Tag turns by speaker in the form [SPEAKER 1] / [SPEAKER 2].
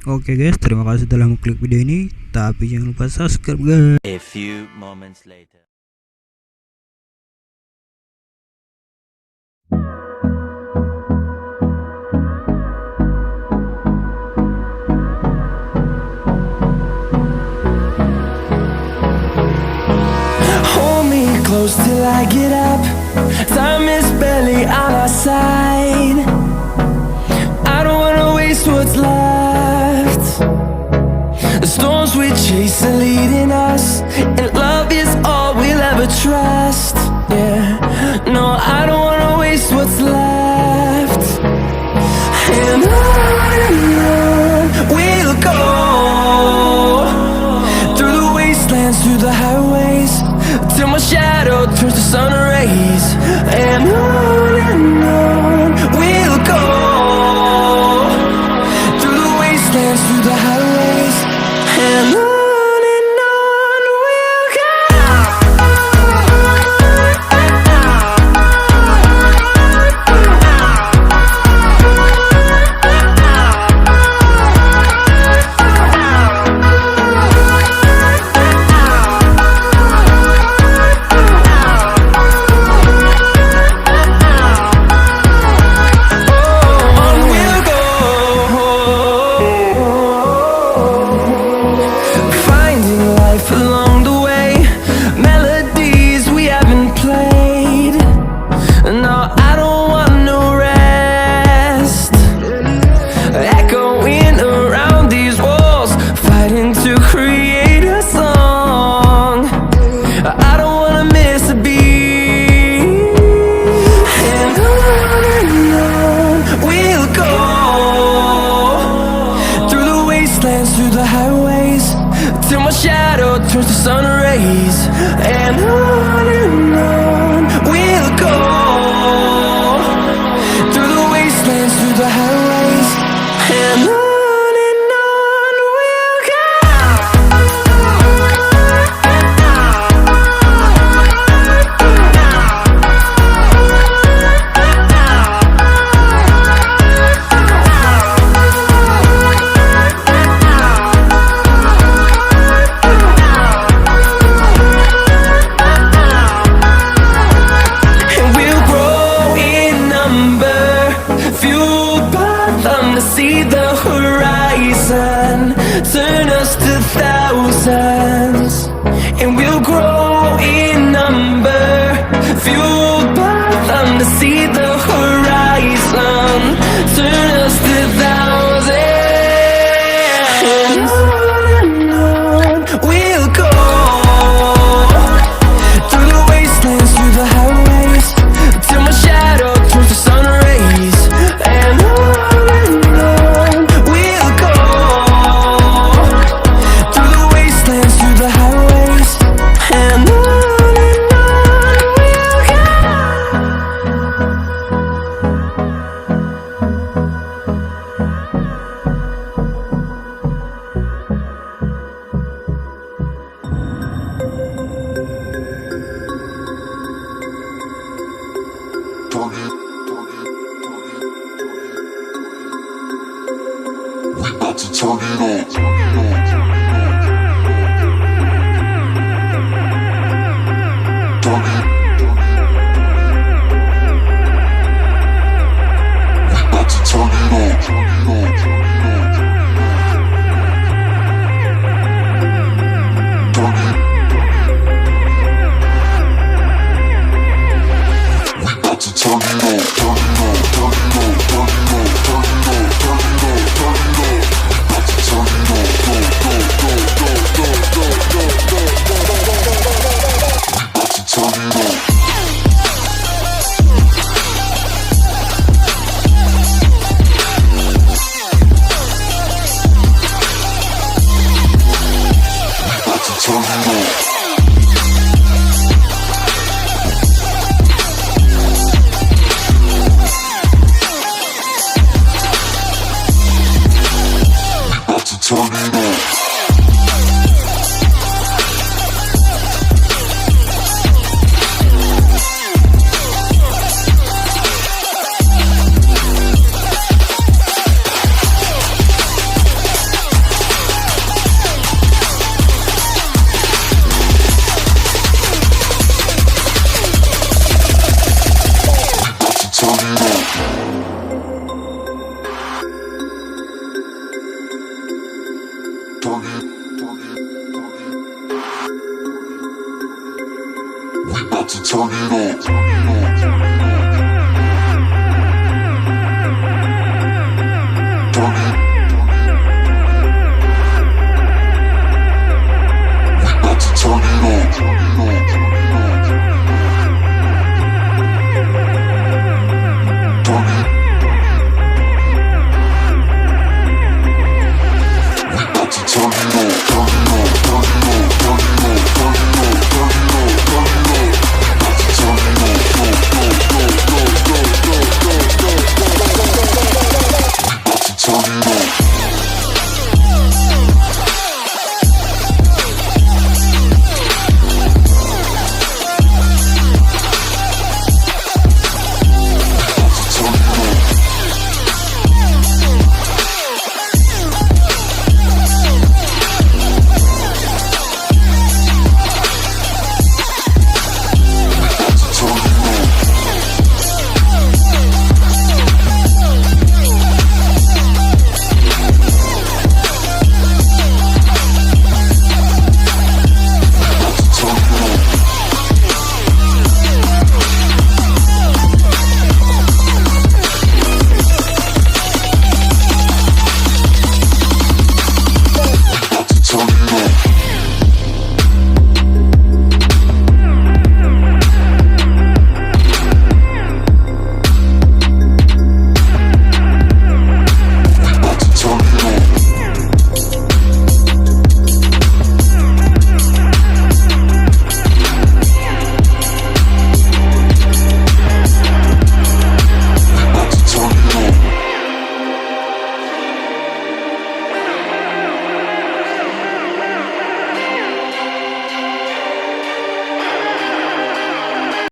[SPEAKER 1] Oke guys, terima kasih telah mengklik video ini. Tapi jangan lupa subscribe guys.
[SPEAKER 2] A few moments later.
[SPEAKER 3] Hold me close till I get up. Time is barely on our side. I don't wanna waste what's left. The storms we chase are leading us, and love is all we'll ever trust. Yeah, no, I don't wanna waste what's left. And on we'll go, through the wastelands, through the highways, till my shadow turns to sun rays. And on we'll go, through the wastelands, through the highways, and on we'll go. Along the way, melodies we haven't played. No, I don't want no rest. Echoing around these walls, fighting to create a song. I don't wanna miss a beat. And on we'll go, through the wastelands, through the highways, till my shadow turns to sun rays. And on we'll go, through the wastelands, through the highways, and on we'll go. See the horizon, turn us to thousands, and we'll grow in number, fueled by them. To see the horizon, turn us to thousands, and on we'll go, through the wastelands, through the highways, till my shadow turns to sun rays. And
[SPEAKER 4] we about to turn it up.